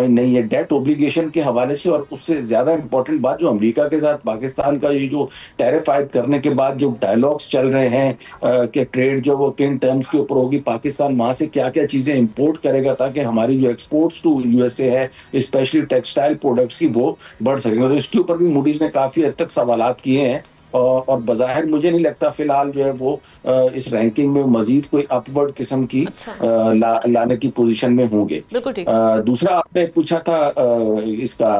سمجھ نہیں ہے. ڈیٹ اوبلیگیشن کے حوالے سے اور اس سے زیادہ امپورٹنٹ بات جو امریکہ کے ساتھ پاکستان کا یہ جو ٹیرف عائد کرنے کے بعد جو ڈائلاگس چل رہے ہیں کہ ٹریڈ جو وہ کن ٹرمز کے اوپر ہوگی, پاکستان وہاں سے کیا کیا چیزیں امپورٹ کرے گا تاکہ ہماری جو exports to U S A ہے اسپیشلی ٹیکسٹائل پروڈکٹس کی وہ بڑھ سکیں. اور اس کے اوپر بھی موڈیز نے کافی حد تک سوالات کیے ہیں اور بظاہر مجھے نہیں لگتا فی الحال جو ہے وہ اس رینکنگ میں مزید کوئی اپورڈ قسم کی لانے کی پوزیشن میں ہوں گے. دوسرا آپ نے پوچھا تھا اس کا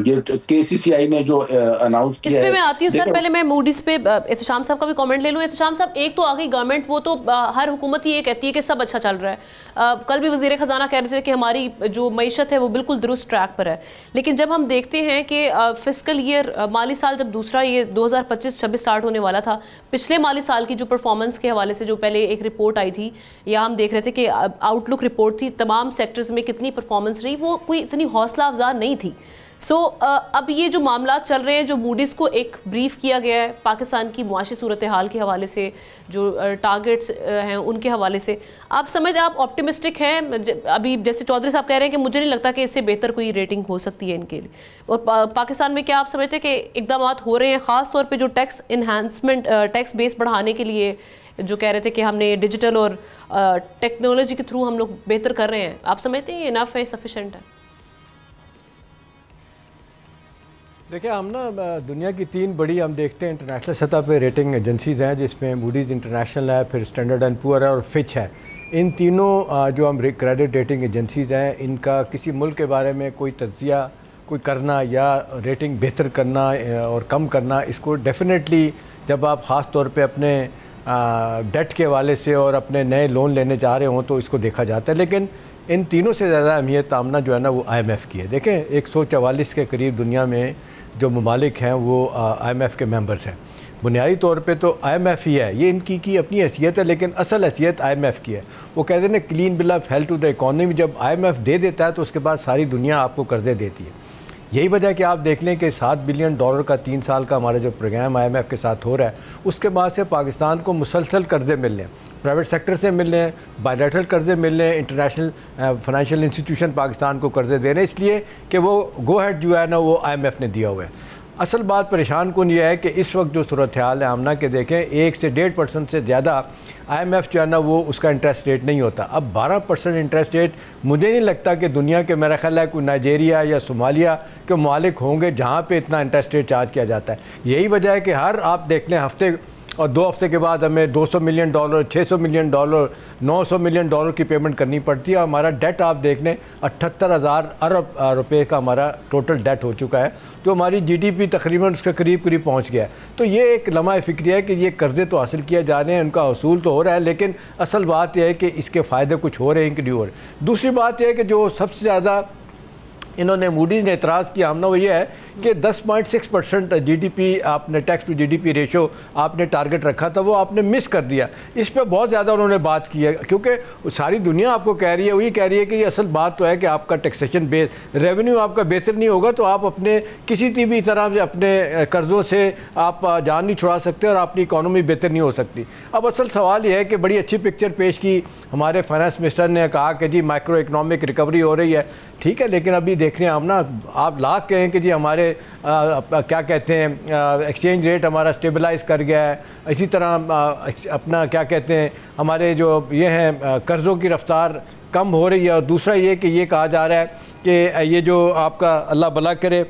یہ کے سی سی آئی نے جو اناؤنس کیا ہے, اس پہ میں آتی ہوں سر. پہلے میں موڈیز پہ احتشام صاحب کا بھی کامنٹ لے لوں. احتشام صاحب, ایک تو آ گئی گورنمنٹ, وہ تو ہر حکومت یہ کہتی ہے کہ سب اچھا چل رہا ہے. کل بھی وزیر خزانہ کہہ رہے تھے کہ ہماری جو معیشت ہے وہ بالکل درست ٹریک پر ہے. لیکن جب ہم دیکھتے ہیں کہ فسکل ایئر مالی سال جب دوسرا یہ 2025-26 سٹارٹ ہونے والا تھا, پچھلے مالی سال کی جو پرفارمنس کے حوالے سے جو پہلے ایک رپورٹ آئی تھی, یا ہم دیکھ رہے تھے کہ آؤٹ لک رپورٹ تھی, تمام سیکٹرز میں کتنی پرفارمنس رہی, وہ کوئی اتنی حوصلہ افزا نہیں تھی. سو اب یہ جو معاملات چل رہے ہیں, جو موڈیز کو ایک بریف کیا گیا ہے پاکستان کی معاشی صورتحال کے حوالے سے, جو ٹارگٹس ہیں ان کے حوالے سے, آپ آپٹیمسٹک ہیں؟ ابھی جیسے چودھری صاحب کہہ رہے ہیں کہ مجھے نہیں لگتا کہ اس سے بہتر کوئی ریٹنگ ہو سکتی ہے ان کے لیے. اور پاکستان میں کیا آپ سمجھتے ہیں کہ اقدامات ہو رہے ہیں, خاص طور پہ جو ٹیکس انہانسمنٹ, ٹیکس بیس بڑھانے کے لیے جو کہہ رہے تھے کہ ہم نے ڈیجیٹل اور ٹیکنالوجی کے تھرو ہم لوگ بہتر کر رہے ہیں, آپ سمجھتے ہیں یہ انف ہے, سفیشینٹ ہے؟ دیکھیں, ہم نا دنیا کی 3 بڑی ہم دیکھتے ہیں انٹرنیشنل سطح پہ ریٹنگ ایجنسیز ہیں, جس میں موڈیز انٹرنیشنل ہے, پھر اسٹینڈرڈ اینڈ پور ہے اور فچ ہے. ان تینوں جو ہم کریڈٹ ریٹنگ ایجنسیز ہیں, ان کا کسی ملک کے بارے میں کوئی تجزیہ کوئی کرنا یا ریٹنگ بہتر کرنا اور کم کرنا, اس کو ڈیفینیٹلی جب آپ خاص طور پہ اپنے ڈیٹ کے حوالے سے اور اپنے نئے لون لینے جا رہے ہوں تو اس کو دیکھا جاتا ہے. لیکن ان تینوں سے زیادہ اہمیت آمنہ جو ہے نا وہ آئی ایم ایف کی ہے. دیکھیں 144 کے قریب دنیا میں جو ممالک ہیں وہ آئی ایم ایف کے ممبرز ہیں. بنیادی طور پہ تو آئی ایم ایف ہی ہے, یہ ان کی اپنی حیثیت ہے, لیکن اصل حیثیت آئی ایم ایف کی ہے. وہ کہتے ہیں نا clean bill of health to the economy, جب آئی ایم ایف دے دیتا ہے تو اس کے بعد ساری دنیا آپ کو قرضے دیتی ہے. یہی وجہ کہ آپ دیکھ لیں کہ $7 بلین کا 3 سال کا ہمارا جو پروگرام آئی ایم ایف کے ساتھ ہو رہا ہے, اس کے بعد سے پاکستان کو مسلسل قرضے مل رہے ہیں, پرائیویٹ سیکٹر سے مل رہے ہیں, بائیلیٹرل قرضے مل رہے ہیں, انٹرنیشنل فائنینشیل انسٹیٹیوشن پاکستان کو قرضے دے رہے ہیں, اس لیے کہ وہ گو ہیڈ جو ہے نا وہ آئی ایم ایف نے دیا ہوا ہے. اصل بات پریشان کن یہ ہے کہ اس وقت جو صورتحال ہے آمنہ کے دیکھیں 1 سے 1.5% سے زیادہ آئی ایم ایف جو ہے نا وہ اس کا انٹرسٹ ریٹ نہیں ہوتا. اب 12% انٹرسٹ ریٹ مجھے نہیں لگتا کہ دنیا کے میرا خیال ہے کوئی نائجیریا یا صومالیہ کے ممالک ہوں گے جہاں پہ اتنا انٹرسٹ ریٹ چارج کیا جاتا ہے. یہی وجہ ہے کہ ہر آپ دیکھ لیں ہفتے اور 2 ہفتے کے بعد ہمیں $200 ملین, $600 ملین, $900 ملین کی پیمنٹ کرنی پڑتی ہے. ہمارا ڈیٹ آپ دیکھ لیں 78,000 ارب روپے کا ہمارا ٹوٹل ڈیٹ ہو چکا ہے, جو ہماری جی ڈی پی تقریباً اس کے قریب پہنچ گیا ہے. تو یہ ایک لمحہ فکری ہے کہ یہ قرضے تو حاصل کیے جا رہے ہیں, ان کا حصول تو ہو رہا ہے, لیکن اصل بات یہ ہے کہ اس کے فائدے کچھ ہو رہے ہیں کہ نہیں ہو رہے. دوسری بات یہ ہے کہ جو سب سے زیادہ انہوں نے موڈیز نے اعتراض کیا آمنہ وہ یہ ہے کہ 10.6% جی ڈی پی آپ نے tax to G D P ratio آپ نے ٹارگٹ رکھا تھا, وہ آپ نے مس کر دیا. اس پہ بہت زیادہ انہوں نے بات کی ہے, کیونکہ ساری دنیا آپ کو کہہ رہی ہے, وہی کہہ رہی ہے کہ یہ اصل بات تو ہے کہ آپ کا ٹیکسیشن ریونیو آپ کا بہتر نہیں ہوگا تو آپ اپنے کسی بھی طرح سے اپنے قرضوں سے آپ جان نہیں چھڑا سکتے اور اپنی اکانومی بہتر نہیں ہو سکتی. اب اصل سوال یہ ہے کہ بڑی اچھی پکچر پیش کی ہمارے فائنانس منسٹر نے, کہا کہ جی مائکرو اکنامک ریکوری ہو رہی ہے, ٹھیک ہے, لیکن ابھی دیکھنے آمنہ آپ لاکھ کہیں کہ جی ہمارے کیا کہتے ہیں ایکسچینج ریٹ ہمارا سٹیبلائز کر گیا ہے, اسی طرح اپنا کیا کہتے ہیں ہمارے جو یہ ہیں قرضوں کی رفتار کم ہو رہی ہے. اور دوسرا یہ کہ یہ کہا جا رہا ہے کہ یہ جو آپ کا اللہ بھلا کرے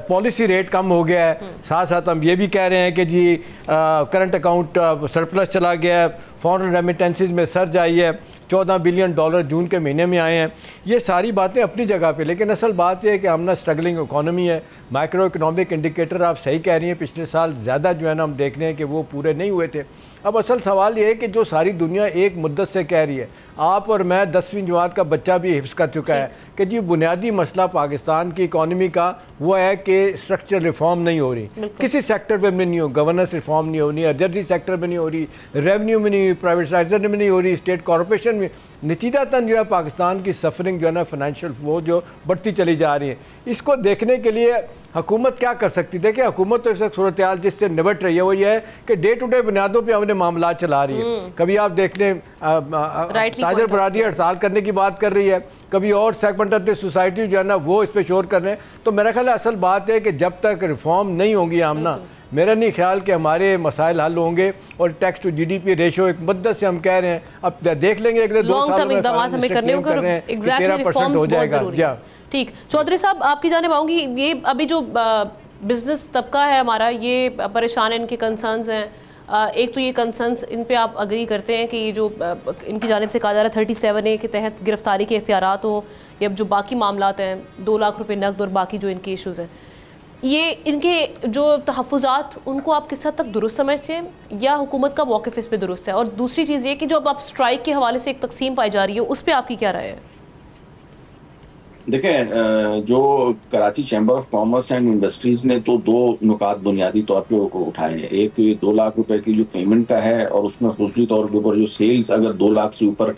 پالیسی ریٹ کم ہو گیا ہے, ساتھ ساتھ ہم یہ بھی کہہ رہے ہیں کہ جی کرنٹ اکاؤنٹ سرپلس چلا گیا ہے, فورن ریمیٹنسز میں سرج آئی ہے, $14 بلین جون کے مہینے میں آئے ہیں. یہ ساری باتیں اپنی جگہ پہ, لیکن اصل بات یہ ہے کہ ہم نا اسٹرگلنگ اکانومی ہے. مائکرو اکنامک انڈیکیٹر آپ صحیح کہہ رہی ہیں, پچھلے سال زیادہ جو ہے نا ہم دیکھ رہے ہیں کہ وہ پورے نہیں ہوئے تھے. اب اصل سوال یہ ہے کہ جو ساری دنیا ایک مدت سے کہہ رہی ہے, آپ اور میں 10ویں جماعت کا بچہ بھی حفظ کر چکا ہے کہ جی بنیادی مسئلہ پاکستان کی اکانومی کا وہ ہے کہ اسٹرکچر ریفارم نہیں ہو رہی, کسی سیکٹر پہ نہیں ہو, گورننس ریفارم نہیں ہو رہی, ارجنسی سیکٹر میں نہیں ہو رہی, ریونیو میں نہیں ہوئی, پرائیویٹائزیشن میں نہیں ہو رہی, اسٹیٹ کارپوریشن میں. نتیجتاً جو ہے پاکستان کی سفرنگ جو ہے نا فائنینشیل وہ جو بڑھتی چلی جا رہی ہے. اس کو دیکھنے کے لیے حکومت کیا کر سکتی؟ دیکھیں حکومت تو اس وقت صورتحال جس سے نبٹ رہی ہے وہ یہ ہے کہ ڈے ٹو ڈے بنیادوں پہ اپنے معاملات چلا رہی ہے. کبھی آپ دیکھ لیں تاجر برادری ہڑتال کرنے کی بات کر رہی ہے, کبھی اور سیگمنٹ آف دی سوسائٹی جو ہے نا وہ اس پہ شور کر رہے ہیں. تو میرا خیال ہے اصل بات ہے کہ جب تک ریفارم نہیں ہوں گی آمنا, میرا نہیں خیال کہ ہمارے مسائل حل ہوں گے. اور tax to G D P ratio ایک مدت سے ہم کہہ رہے ہیں, اب دیکھ لیں گے ایک 2 سال میں ہمیں کرنے ہوں گے, 13% ہو جائے گا. ٹھیک, چودھری صاحب آپ کی جانب آؤں گی. یہ ابھی جو بزنس طبقہ ہے ہمارا یہ پریشان ہے, ان کے کنسرنز ہیں. ایک تو یہ کنسرنز ان پہ آپ اگری کرتے ہیں کہ یہ جو ان کی جانب سے کہا جا رہا ہے 37A کے تحت گرفتاری کے اختیارات ہوں, یا جو باقی معاملات ہیں 2 لاکھ روپے نقد اور باقی جو ان کے ایشوز ہیں, یہ ان کے جو تحفظات ان کو آپ کس حد تک درست سمجھتے ہیں یا حکومت کا موقف اس پہ درست ہے؟ اور دوسری چیز یہ کہ جو اب آپ اسٹرائک کے حوالے سے ایک تقسیم پائی جا رہی ہے اس پہ آپ کی کیا رائے ہے؟ دیکھیں, جو Karachi chamber of commerce and industries نے تو 2 نکات بنیادی طور پہ اٹھائے ہیں. ایک تو یہ 2 لاکھ روپے کی جو پیمنٹ کا ہے, اور اس میں خصوصی طور کے اوپر جو سیلز اگر 2 لاکھ سے اوپر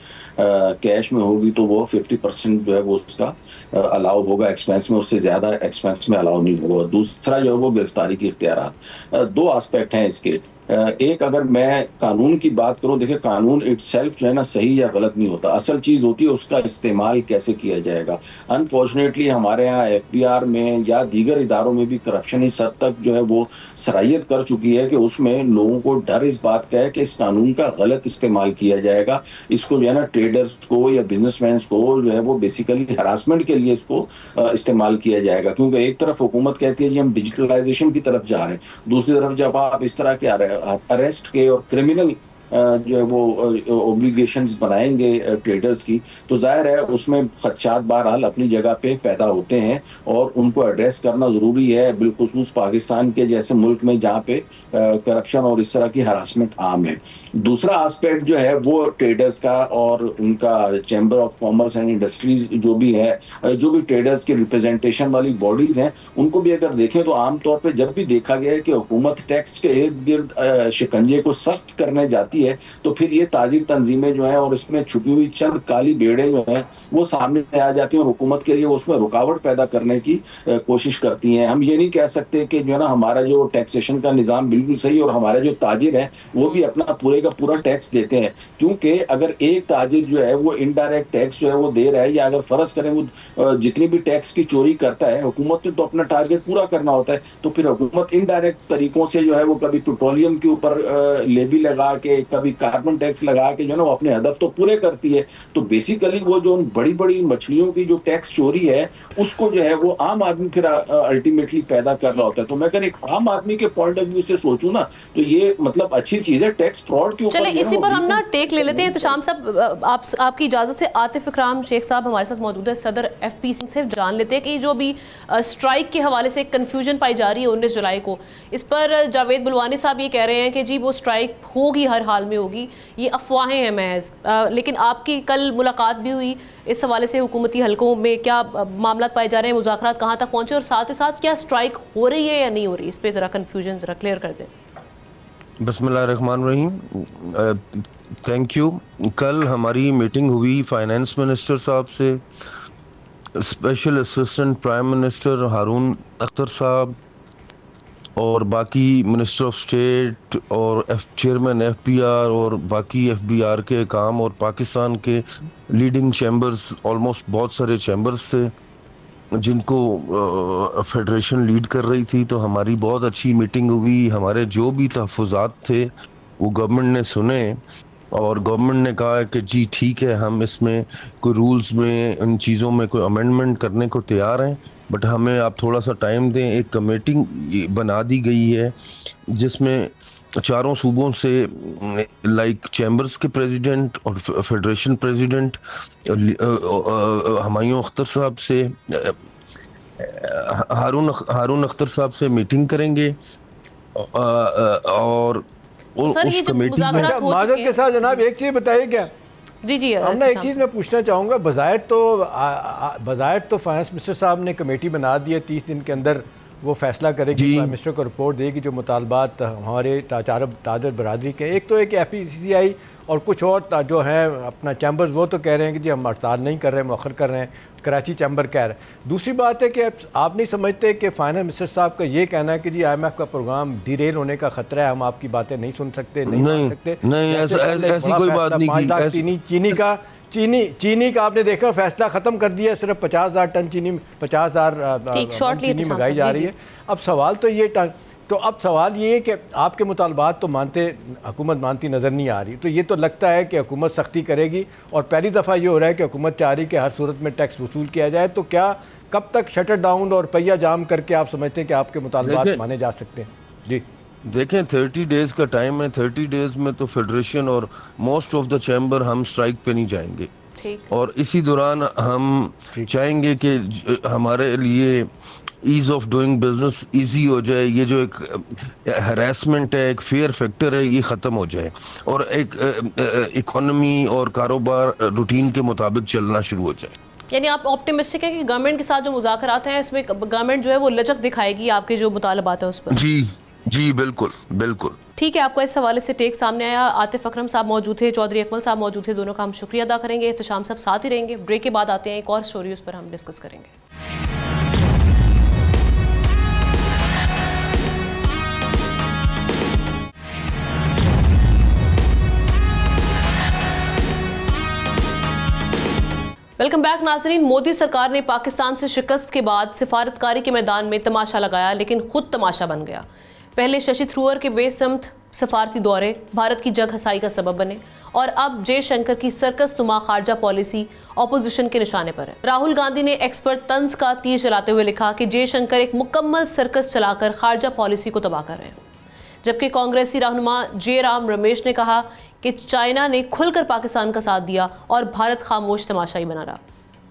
کیش میں ہوگی تو وہ 50% جو ہے وہ اس کا الاؤ ہوگا ایکسپینس میں, اس سے زیادہ ایکسپینس میں الاؤ نہیں ہوگا. دوسرا جو ہے وہ گرفتاری کے اختیارات. 2 آسپیکٹ ہیں اس کے. ایک, اگر میں قانون کی بات کروں, دیکھیں قانون اٹ سیلف جو ہے نا صحیح یا غلط نہیں ہوتا, اصل چیز ہوتی ہے اس کا استعمال کیسے کیا جائے گا. انفارچونیٹلی ہمارے یہاں FBR میں یا دیگر اداروں میں بھی کرپشن اس حد تک جو ہے وہ سرایت کر چکی ہے کہ اس میں لوگوں کو ڈر اس بات کا ہے کہ اس قانون کا غلط استعمال کیا جائے گا. اس کو جو ہے نا ٹریڈرز کو یا بزنس مینس کو جو ہے وہ بیسیکلی ہراسمنٹ کے لیے اس کو استعمال کیا جائے گا. کیونکہ ایک طرف حکومت کہتی ہے جی ہم ڈیجیٹلائزیشن کی طرف جا رہے ہیں, دوسری طرف جب آپ اس طرح کے اریسٹ کے اور کرمنل جو ہے وہ اوبلیگیشنز بنائیں گے ٹریڈرز کی, تو ظاہر ہے اس میں خدشات بہرحال اپنی جگہ پہ پیدا ہوتے ہیں, اور ان کو ایڈریس کرنا ضروری ہے, بالخصوص پاکستان کے جیسے ملک میں جہاں پہ کرپشن اور اس طرح کی ہراسمنٹ عام ہے. دوسرا آسپیکٹ جو ہے وہ ٹریڈرز کا اور ان کا chamber of commerce and industries جو بھی ہے, جو بھی ٹریڈرز کی ریپرزینٹیشن والی باڈیز ہیں, ان کو بھی اگر دیکھیں تو عام طور پہ جب بھی دیکھا گیا ہے کہ حکومت ٹیکس کے ارد گرد شکنجے کو سخت کرنے جاتی ہے تو پھر یہ تاجر تنظیمیں جو ہیں اور اس میں چھپی ہوئی چند کالی بیڑے جو ہیں وہ سامنے آ جاتی ہیں, اور حکومت کے لیے اس میں رکاوٹ پیدا کرنے کی کوشش کرتی ہیں. ہم یہ نہیں کہہ سکتے کہ جو ہے نا ہمارا جو ٹیکسیشن کا نظام بالکل صحیح اور ہمارے جو تاجر ہیں وہ بھی اپنا پورے کا پورا ٹیکس دیتے ہیں, کیونکہ اگر ایک تاجر جو ہے وہ انڈائریکٹ ٹیکس جو ہے وہ دے رہا ہے, یا اگر فرض کریں وہ جتنی بھی ٹیکس کی چوری کرتا ہے, حکومت نے تو اپنا ٹارگیٹ پورا کرنا ہوتا ہے, تو پھر حکومت انڈائریکٹ طریقوں سے جو ہے وہ کبھی پیٹرولیم کے اوپر لیوی لگا کے, کبھی کاربن ٹیکس لگا کے جو ہے نا وہ اپنے ہدف تو پورے کرتی ہے. تو بیسیکلی وہ جو بڑی بڑی مچھلیوں کی جو ٹیکس چوری ہے اس کو جو ہے وہ عام آدمی پھر الٹیمیٹلی پیدا کر رہا ہوتا ہے. تو میں اگر ایک عام آدمی کے پوائنٹ آف ویو سے سوچوں نا تو یہ مطلب اچھی چیز ہے ٹیکس فراڈ کے اوپر. چلیں اسی پر ہم نا ٹیک لے لیتے ہیں. احتشام صاحب آپ کی اجازت سے عاطف اکرام شیخ صاحب ہمارے ساتھ موجود ہے, صدر FPC سے جان لیتے ہیں کہ جو بھی اسٹرائک کے حوالے سے کنفیوژن پائی جا رہی ہے 19 جولائی کو, اس پر جاوید بلوانی صاحب یہ کہہ رہے ہیں کہ جی وہ اسٹرائک ہوگی, ہر حال میں ہوگی, یہ افواہیں ہیں محض. لیکن آپ کی کل ملاقات بھی ہوئی اس حوالے سے, حکومتی حلقوں میں کیا معاملات پائے جا رہے ہیں, مذاکرات کہاں تک پہنچے, اور ساتھ ہی ساتھ کیا اسٹرائک ہو رہی ہے یا نہیں ہو رہی, اس پہ ذرا کنفیوژن ذرا کلیئر کر دیں. بسم اللہ الرحمن الرحیم. Thank you. کل ہماری میٹنگ ہوئی فائنانس منسٹر صاحب سے, special assistant prime minister Haroon Akhtar صاحب اور باقی منسٹر آف اسٹیٹ اور چیئرمین FBR اور باقی FBR کے کام, اور پاکستان کے لیڈنگ چیمبرز, آلموسٹ بہت سارے چیمبرز تھے جن کو فیڈریشن لیڈ کر رہی تھی. تو ہماری بہت اچھی میٹنگ ہوئی. ہمارے جو بھی تحفظات تھے وہ گورنمنٹ نے سنے, اور گورنمنٹ نے کہا کہ جی ٹھیک ہے ہم اس میں کوئی رولز میں ان چیزوں میں کوئی امینڈمنٹ کرنے کو تیار ہیں, بٹ ہمیں آپ تھوڑا سا ٹائم دیں. ایک کمیٹی بنا دی گئی ہے جس میں 4 صوبوں سے لائک چیمبرز کے پریزیڈنٹ اور فیڈریشن پریزیڈنٹ ہمایوں اختر صاحب سے, ہارون اختر صاحب سے میٹنگ کریں گے, اور اس کمیٹی میں معذرت کے ساتھ جناب ایک چیز بتائیے کیا جی ہم نے ایک چیز میں پوچھنا چاہوں گا. بظاہر تو فائنانس منسٹر صاحب نے کمیٹی بنا دی ہے, 30 دن کے اندر وہ فیصلہ کرے گی, پرائم منسٹر کو رپورٹ دے گی جو مطالبات ہمارے تاجر برادری کے. ایک تو ہے کہ FPCCI اور کچھ اور جو ہیں اپنا چیمبرز وہ تو کہہ رہے ہیں کہ جی ہم ہڑتال نہیں کر رہے, مؤخر کر رہے ہیں, کراچی چیمبر کہہ رہے ہیں. دوسری بات ہے کہ آپ نہیں سمجھتے کہ فائنانس منسٹر صاحب کا یہ کہنا ہے کہ جی IMF کا پروگرام ڈیریل ہونے کا خطرہ ہے, ہم آپ کی باتیں نہیں سن سکتے, نہیں مان سکتے. نہیں ایسی کوئی بات نہیں کی. چینی کا چینی کا آپ نے دیکھا فیصلہ ختم کر دیا, صرف 50,000 ٹن چینی, 50,000 چینی منگائی جا رہی ہے. اب سوال تو یہ ہے کہ آپ کے مطالبات تو حکومت مانتی نظر نہیں آ رہی, تو یہ تو لگتا ہے کہ حکومت سختی کرے گی, اور پہلی دفعہ یہ ہو رہا ہے کہ حکومت چاہ رہی کہ ہر صورت میں ٹیکس وصول کیا جائے. تو کیا کب تک شٹر ڈاؤن اور پہیہ جام کر کے آپ سمجھتے ہیں کہ آپ کے مطالبات مانے جا سکتے ہیں؟ جی دیکھیں 30 ڈیز کا ٹائم ہے, 30 ڈیز میں تو فیڈریشن اور موسٹ آف دا چیمبر ہم سٹرائک پہ نہیں جائیں گے, اور اسی دوران ہم چاہیں گے کہ ہمارے لیے ease of doing business easy ہو جائے, یہ جو ایک ہراسمنٹ ہے, ایک فیئر فیکٹر ہے, یہ ختم ہو جائے, اور ایک اکانومی اور کاروبار روٹین کے مطابق چلنا شروع ہو جائے. یعنی آپ آپٹیمسٹک ہیں کہ گورنمنٹ کے ساتھ جو مذاکرات ہیں اس میں گورنمنٹ جو ہے وہ لچک دکھائے گی آپ کے جو مطالبات ہیں اس پر؟ جی بالکل بالکل. ٹھیک ہے, آپ کا اس حوالے سے ٹیک سامنے آیا. عاطف اکرم صاحب موجود تھے, چودھری اکمل صاحب موجود تھے, دونوں کا ہم شکریہ ادا کریں گے. احتشام صاحب ساتھ ہی رہیں گے. بریک کے بعد آتے ہیں ایک اور سٹوری, اس پر ہم ڈسکس کریں گے. ویلکم بیک ناظرین. مودی سرکار نے پاکستان سے شکست کے بعد سفارتکاری کے میدان میں تماشا لگایا, لیکن خود تماشا بن گیا. پہلے ششی تھرور کے بے سمت سفارتی دورے بھارت کی جگ ہسائی کا سبب بنے, اور اب جے شنکر کی سرکس نما خارجہ پالیسی اپوزیشن کے نشانے پر ہے. راہل گاندھی نے ایکس پر طنز کا تیر چلاتے ہوئے لکھا کہ جے شنکر ایک مکمل سرکس چلا کر خارجہ پالیسی کو تباہ کر رہے ہیں, جبکہ کانگریسی رہنما جے رام رمیش نے کہا کہ چائنا نے کھل کر پاکستان کا ساتھ دیا اور بھارت خاموش تماشائی بنا رہا.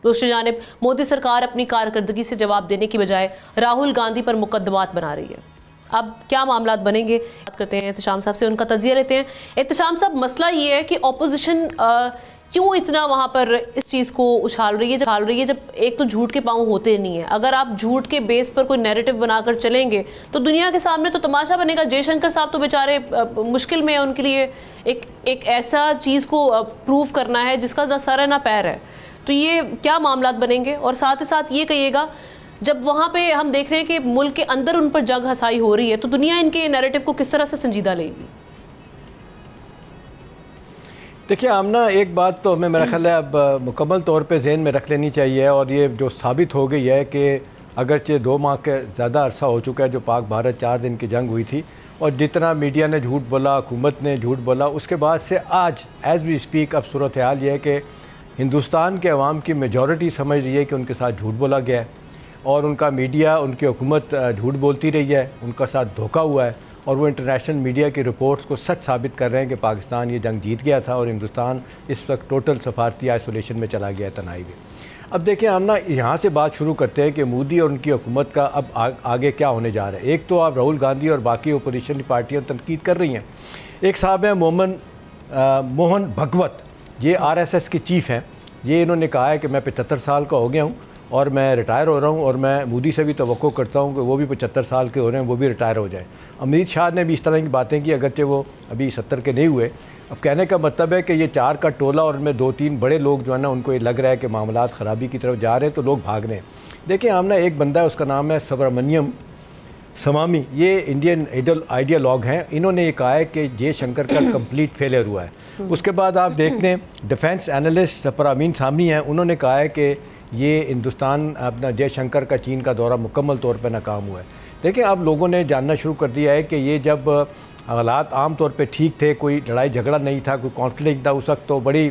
دوسری جانب مودی سرکار اپنی کارکردگی سے جواب دینے کی بجائے راہل گاندھی پر مقدمات بنا رہی ہے. اب کیا معاملات بنیں گے, بات کرتے ہیں احتشام صاحب سے, ان کا تجزیہ لیتے ہیں. احتشام صاحب, مسئلہ یہ ہے کہ اپوزیشن کیوں اتنا وہاں پر اس چیز کو اچھال رہی ہے جب ایک تو جھوٹ کے پاؤں ہوتے نہیں ہیں. اگر آپ جھوٹ کے بیس پر کوئی نیریٹو بنا کر چلیں گے تو دنیا کے سامنے تو تماشا بنے گا. جے شنکر صاحب تو بیچارے مشکل میں ہیں, ان کے لیے ایک ایسا چیز کو پروو کرنا ہے جس کا نہ سر ہے نہ پیر ہے. تو یہ کیا معاملات بنیں گے؟ اور ساتھ ہی ساتھ یہ کہیے گا, جب وہاں پہ ہم دیکھ رہے ہیں کہ ملک کے اندر ان پر جگ ہسائی ہو رہی ہے, تو دنیا ان کے نیریٹو کو کس طرح سے سنجیدہ لے گی؟ دیکھیے آمنہ, ایک بات تو ہمیں میرا خیال ہے اب مکمل طور پہ ذہن میں رکھ لینی چاہیے, اور یہ جو ثابت ہو گئی ہے کہ اگرچہ 2 ماہ کے زیادہ عرصہ ہو چکا ہے جو پاک بھارت 4 دن کی جنگ ہوئی تھی, اور جتنا میڈیا نے جھوٹ بولا, حکومت نے جھوٹ بولا, اس کے بعد سے آج ایز وی اسپیک اب صورتحال یہ ہے کہ ہندوستان کے عوام کی میجورٹی سمجھ رہی ہے کہ ان کے ساتھ جھوٹ بولا گیا ہے, اور ان کا میڈیا, ان کی حکومت جھوٹ بولتی رہی ہے, ان کا ساتھ دھوکہ ہوا ہے, اور وہ انٹرنیشنل میڈیا کی رپورٹس کو سچ ثابت کر رہے ہیں کہ پاکستان یہ جنگ جیت گیا تھا, اور ہندوستان اس وقت ٹوٹل سفارتی آئسولیشن میں چلا گیا ہے, تنہائی میں. اب دیکھیں آمنہ, یہاں سے بات شروع کرتے ہیں کہ مودی اور ان کی حکومت کا اب آگے کیا ہونے جا رہا ہے. ایک تو آپ راہل گاندھی اور باقی اپوزیشن پارٹیاں تنقید کر رہی ہیں. ایک صاحب ہیں موہن بھگوت, یہ RSS کے چیف ہیں. یہ انہوں نے کہا ہے کہ میں 75 سال کا ہو گیا ہوں اور میں ریٹائر ہو رہا ہوں, اور میں مودی سے بھی توقع کرتا ہوں کہ وہ بھی 75 سال کے ہو رہے ہیں, وہ بھی ریٹائر ہو جائیں. امریت شاہ نے بھی اس طرح کی باتیں کی, اگرچہ وہ ابھی 70 کے نہیں ہوئے. اب کہنے کا مطلب ہے کہ یہ 4 کا ٹولہ, اور ان میں 2-3 بڑے لوگ جو ہے نا, ان کو یہ لگ رہا ہے کہ معاملات خرابی کی طرف جا رہے ہیں, تو لوگ بھاگ رہے ہیں. دیکھیں آمنہ, ایک بندہ ہے, اس کا نام ہے سبرامنیم سوامی, یہ انڈین آئیڈیالوگ ہیں. انہوں نے یہ کہا ہے کہ جے شنکر کا کمپلیٹ فیلئر ہوا ہے. اس کے بعد آپ دیکھتے ہیں ڈیفینس اینالسٹ پرامین سامنی ہیں, انہوں نے کہا ہے کہ یہ ہندوستان اپنا جے شنکر کا چین کا دورہ مکمل طور پہ ناکام ہوا ہے. دیکھیں اب لوگوں نے جاننا شروع کر دیا ہے کہ یہ جب حالات عام طور پہ ٹھیک تھے, کوئی لڑائی جھگڑا نہیں تھا, کوئی کانفلکٹ تھا, اس وقت تو بڑی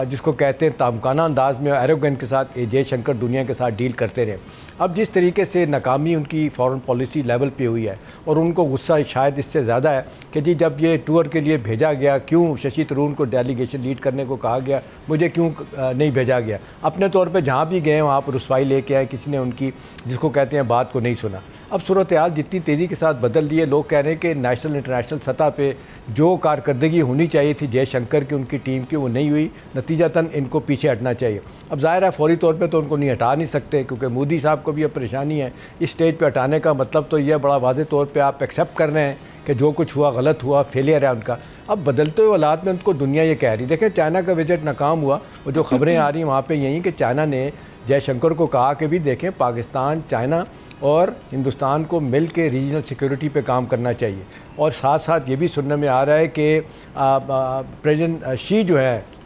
جس کو کہتے ہیں تامکانہ انداز میں ایروگنٹ کے ساتھ جے شنکر دنیا کے ساتھ ڈیل کرتے رہے. اب جس طریقے سے ناکامی ان کی فارن پالیسی لیول پہ ہوئی ہے, اور ان کو غصہ شاید اس سے زیادہ ہے کہ جی جب یہ ٹور کے لیے بھیجا گیا, کیوں ششی تھرور کو ڈیلیگیشن لیڈ کرنے کو کہا گیا, مجھے کیوں نہیں بھیجا گیا. اپنے طور پہ جہاں بھی گئے وہاں پر رسوائی لے کے آئے, کسی نے ان کی جس کو کہتے ہیں بات کو نہیں سنا. اب صورتحال جتنی تیزی کے ساتھ بدل رہی ہے, لوگ کہہ رہے ہیں کہ نیشنل انٹرنیشنل سطح پہ جو کارکردگی ہونی چاہیے تھی جے شنکر کی, ان کی ٹیم کی, وہ نہیں ہوئی. نتیجتاً ان کو پیچھے ہٹنا چاہیے. اب ظاہر ہے فوری طور پہ تو ان کو نہیں ہٹا نہیں سکتے, کیونکہ مودی صاحب کو بھی اب پریشانی ہے. اس سٹیج پہ ہٹانے کا مطلب تو یہ بڑا واضح طور پہ آپ ایکسیپٹ کر رہے ہیں کہ جو کچھ ہوا غلط ہوا, فیلئر ہے ان کا. اب بدلتے ہوئے حالات میں ان کو دنیا یہ کہہ رہی. دیکھیں چائنا کا وزٹ ناکام ہوا, وہ جو خبریں آ رہی ہیں وہاں پہ یہی کہ چائنا نے جے شنکر کو کہا کہ بھی دیکھیں پاکستان, چائنا اور ہندوستان کو مل کے ریجنل سیکیورٹی پہ کام کرنا چاہیے. اور ساتھ ساتھ یہ بھی سننے میں آ رہا ہے کہ پریزیڈنٹ شی جو ہے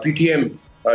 PTM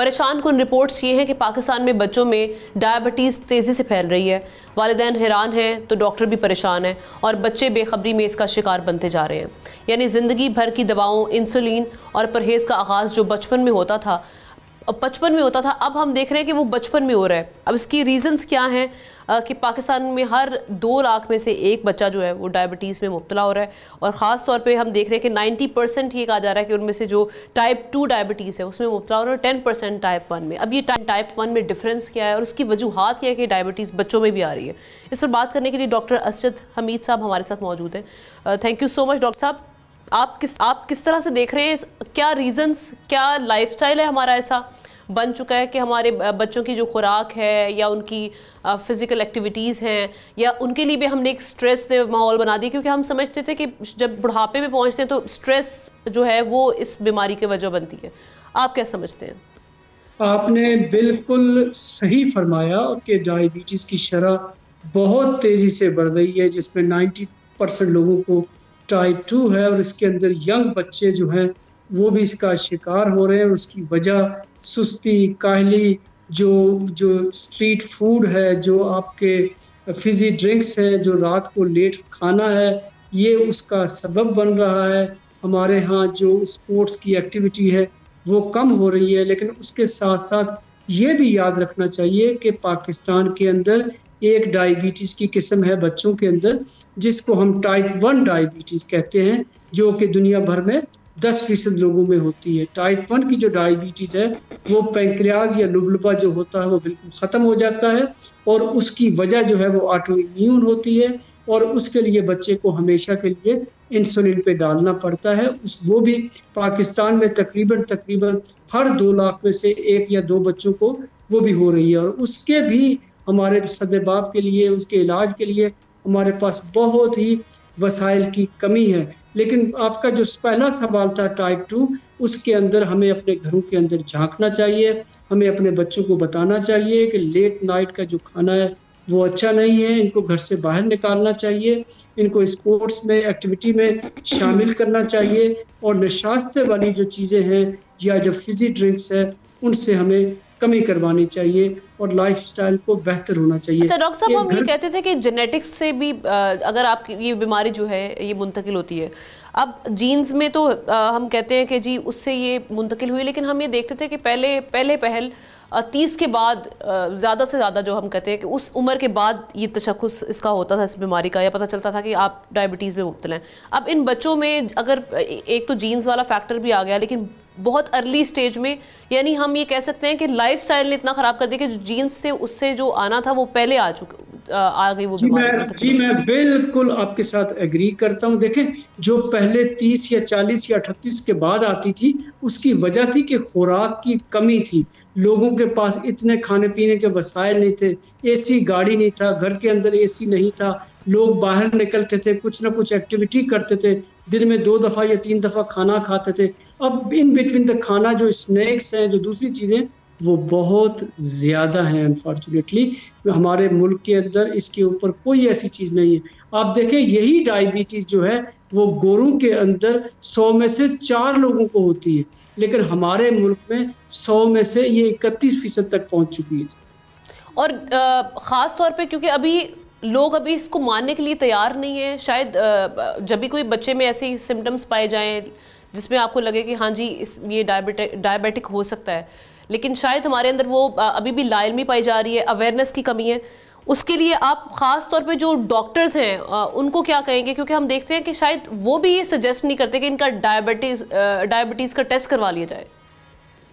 پریشان کن رپورٹس یہ ہیں کہ پاکستان میں بچوں میں ڈائبٹیز تیزی سے پھیل رہی ہے. والدین حیران ہیں تو ڈاکٹر بھی پریشان ہیں اور بچے بے خبری میں اس کا شکار بنتے جا رہے ہیں. یعنی زندگی بھر کی دواؤں، انسولین اور پرہیز کا آغاز جو بچپن میں ہوتا تھا اب ہم دیکھ رہے ہیں کہ وہ بچپن میں ہو رہا ہے. اب اس کی ریزنز کیا ہیں کہ پاکستان میں ہر 2 لاکھ میں سے ایک بچہ جو ہے وہ ڈائبٹیز میں مبتلا ہو رہا ہے، اور خاص طور پہ ہم دیکھ رہے ہیں کہ 90% یہ کہا جا رہا ہے کہ ان میں سے جو ٹائپ 2 ڈائبٹیز ہے اس میں مبتلا ہو رہا ہے 10% ٹائپ 1 میں. اب یہ ٹائپ 1 میں ڈفرینس کیا ہے اور اس کی وجوہات کیا ہے کہ ڈائبٹیز بچوں میں بھی آ رہی ہے؟ اس پر بات کرنے کے لیے ڈاکٹر اسجد حمید صاحب ہمارے ساتھ موجود ہیں. Thank you so much doctor صاحب. آپ کس طرح سے دیکھ رہے ہیں، کیا ریزنز، کیا لائف سٹائل ہے ہمارا ایسا بن چکا ہے کہ ہمارے بچوں کی جو خوراک ہے یا ان کی فزیکل ایکٹیویٹیز ہیں یا ان کے لیے بھی ہم نے ایک سٹریس ماحول بنا دیا، کیونکہ ہم سمجھتے تھے کہ جب بڑھاپے میں پہنچتے ہیں تو سٹریس جو ہے وہ اس بیماری کی وجہ بنتی ہے. آپ کیا سمجھتے ہیں؟ آپ نے بالکل صحیح فرمایا کہ ڈائبٹیز کی شرح بہت تیزی سے بڑھ رہی ہے، جس میں 90% لوگوں کو ٹائپ 2 ہے، اور اس کے اندر ینگ بچے جو ہیں وہ بھی اس کا شکار ہو رہے ہیں. اور اس کی وجہ سستی، کاہلی، جو اسٹریٹ فوڈ ہے، جو آپ کے فزی ڈرنکس ہیں، جو رات کو لیٹ کھانا ہے، یہ اس کا سبب بن رہا ہے. ہمارے ہاں جو اسپورٹس کی ایکٹیویٹی ہے وہ کم ہو رہی ہے. لیکن اس کے ساتھ ساتھ یہ بھی یاد رکھنا چاہیے کہ پاکستان کے اندر ایک ڈائبٹیز کی قسم ہے بچوں کے اندر، جس کو ہم ٹائپ 1 ڈائبٹیز کہتے ہیں، جو کہ دنیا بھر میں 10% لوگوں میں ہوتی ہے. ٹائپ 1 کی جو ڈائبٹیز ہے وہ پینکریاز یا لبلبا جو ہوتا ہے وہ بالکل ختم ہو جاتا ہے، اور اس کی وجہ جو ہے وہ آٹو امیون ہوتی ہے، اور اس کے لیے بچے کو ہمیشہ کے لیے انسولین پہ ڈالنا پڑتا ہے. وہ بھی پاکستان میں تقریباً ہر 2 لاکھ میں سے 1 یا 2 بچوں کو وہ بھی ہو رہی ہے. اور اس کے بھی ہمارے صدر باپ کے لیے، اس کے علاج کے لیے ہمارے پاس بہت ہی وسائل کی کمی ہے. لیکن آپ کا جو پہلا سوال تھا ٹائپ 2، اس کے اندر ہمیں اپنے گھروں کے اندر جھانکنا چاہیے. ہمیں اپنے بچوں کو بتانا چاہیے کہ لیٹ نائٹ کا جو کھانا ہے وہ اچھا نہیں ہے، ان کو گھر سے باہر نکالنا چاہیے، ان کو اسپورٹس میں، ایکٹیویٹی میں شامل کرنا چاہیے، اور نشاستے والی جو چیزیں ہیں یا جو فزی ڈرنکس ہے ان سے ہمیں کمی کروانی چاہیے، اور لائف سٹائل کو بہتر ہونا چاہیے. اچھا ڈاکٹر صاحب، ہم یہ کہتے تھے کہ جینیٹکس سے بھی اگر آپ کی یہ بیماری جو ہے یہ منتقل ہوتی ہے. اب جینز میں تو ہم کہتے ہیں کہ جی اس سے یہ منتقل ہوئی، لیکن ہم یہ دیکھتے تھے کہ پہلے 30 کے بعد زیادہ سے زیادہ جو ہم کہتے ہیں کہ اس عمر کے بعد یہ تشخص اس کا ہوتا تھا، اس بیماری کا، یا پتہ چلتا تھا کہ آپ ڈائبٹیز میں مبتلا ہیں. اب ان بچوں میں اگر ایک تو جینز والا فیکٹر بھی آ گیا، لیکن بہت ارلی سٹیج میں، یعنی ہم یہ کہہ سکتے ہیں کہ لائف سٹائل نے اتنا خراب کر دیا کہ جو جینز سے اس سے جو آنا تھا وہ پہلے آ گئی وہ بیماری. میں بالکل آپ کے ساتھ ایگری کرتا ہوں. دیکھیں، جو پہلے 30 یا 40 یا 38 کے بعد آتی تھی، اس کی وجہ تھی کہ خوراک کی کمی تھی. لوگوں کے پاس اتنے کھانے پینے کے وسائل نہیں تھے، اے سی گاڑی نہیں تھا، گھر کے اندر اے سی نہیں تھا، لوگ باہر نکلتے تھے، کچھ نہ کچھ ایکٹیویٹی کرتے تھے، دن میں 2 دفعہ یا 3 دفعہ کھانا کھاتے تھے. اب ان بٹوین دا کھانا جو اسنیکس ہیں، جو دوسری چیزیں، وہ بہت زیادہ ہیں. انفارچونیٹلی ہمارے ملک کے اندر اس کے اوپر کوئی ایسی چیز نہیں ہے. آپ دیکھیں، یہی ڈائبٹیز جو ہے وہ گوروں کے اندر 100 میں سے 4 لوگوں کو ہوتی ہے، لیکن ہمارے ملک میں 100 میں سے یہ 31% تک پہنچ چکی ہے. اور خاص طور پہ کیونکہ لوگ ابھی اس کو ماننے کے لیے تیار نہیں ہیں. شاید جب بھی کوئی بچے میں ایسے سمٹمز پائے جائیں جس میں آپ کو لگے کہ ہاں جی یہ ڈائبیٹک ہو سکتا ہے، لیکن شاید ہمارے اندر وہ ابھی بھی لا علمی پائی جا رہی ہے، اویئرنیس کی کمی ہے. اس کے لیے آپ خاص طور پہ جو ڈاکٹرز ہیں ان کو کیا کہیں گے؟ کیونکہ ہم دیکھتے ہیں کہ شاید وہ بھی یہ سجیسٹ نہیں کرتے کہ ان کا ڈائبٹیز کا ٹیسٹ کروا لیا جائے.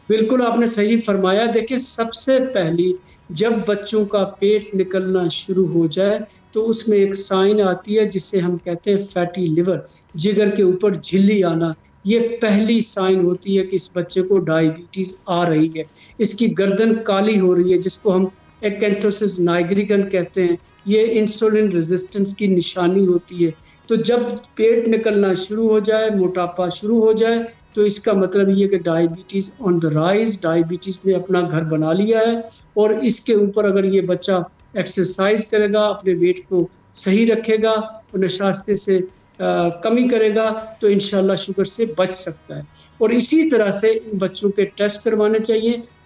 بالکل آپ نے صحیح فرمایا. دیکھیں، سب سے پہلی جب بچوں کا پیٹ نکلنا شروع ہو جائے تو اس میں ایک سائن آتی ہے جسے ہم کہتے ہیں فیٹی لیور، جگر کے اوپر جھلی آنا. یہ پہلی سائن ہوتی ہے کہ اس بچے کو ڈائبٹیز آ رہی ہے. اس کی گردن کالی ہو رہی ہے، جس کو ہم ایکینتھوسس نائگریگن کہتے ہیں. یہ انسولین ریزسٹنس کی نشانی ہوتی ہے. تو جب پیٹ نکلنا شروع ہو جائے، موٹاپا شروع ہو جائے، تو اس کا مطلب یہ کہ diabetes on the rise, diabetes نے اپنا گھر بنا لیا ہے. اور اس کے اوپر اگر یہ بچہ ایکسرسائز کرے گا، اپنے ویٹ کو صحیح رکھے گا اور نشاستے سے کمی کرے گا، تو انشاءاللہ شوگر سے بچ سکتا ہے. اور اسی طرح سے ان بچوں کے ٹیسٹ کروانے چاہیے.